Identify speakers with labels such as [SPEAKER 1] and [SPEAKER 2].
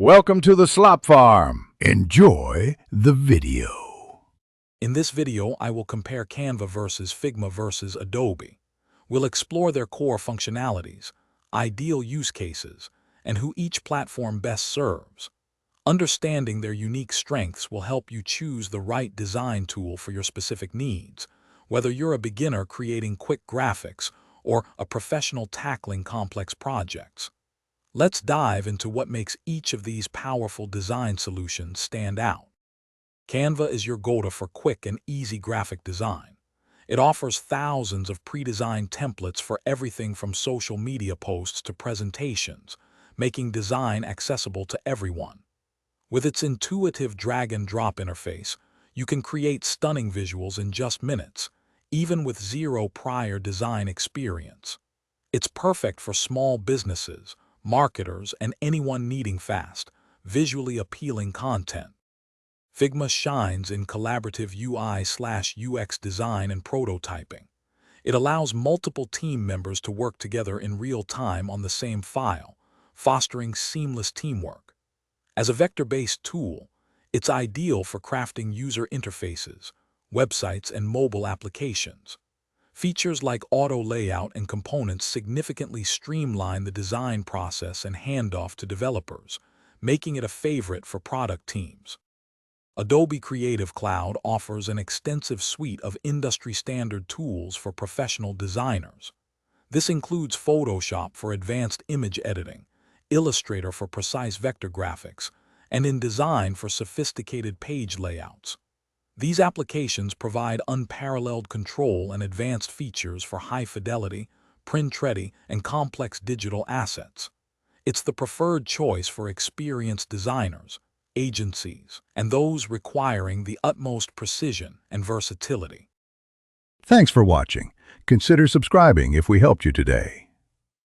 [SPEAKER 1] Welcome to the Slop Farm. Enjoy the video.
[SPEAKER 2] In this video, I will compare Canva versus Figma versus Adobe. We'll explore their core functionalities, ideal use cases, and who each platform best serves. Understanding their unique strengths will help you choose the right design tool for your specific needs, whether you're a beginner creating quick graphics or a professional tackling complex projects. Let's dive into what makes each of these powerful design solutions stand out. Canva is your go-to for quick and easy graphic design. It offers thousands of pre-designed templates for everything from social media posts to presentations, making design accessible to everyone. With its intuitive drag-and-drop interface, you can create stunning visuals in just minutes, even with zero prior design experience. It's perfect for small businesses, marketers, and anyone needing fast, visually appealing content. Figma shines in collaborative UI/UX design and prototyping. It allows multiple team members to work together in real time on the same file, fostering seamless teamwork. As a vector-based tool, it's ideal for crafting user interfaces, websites, and mobile applications. Features like auto layout and components significantly streamline the design process and handoff to developers, making it a favorite for product teams. Adobe Creative Cloud offers an extensive suite of industry-standard tools for professional designers. This includes Photoshop for advanced image editing, Illustrator for precise vector graphics, and InDesign for sophisticated page layouts. These applications provide unparalleled control and advanced features for high-fidelity, print-ready, and complex digital assets. It's the preferred choice for experienced designers, agencies, and those requiring the utmost precision and versatility.
[SPEAKER 1] Thanks for watching. Consider subscribing if we helped you today.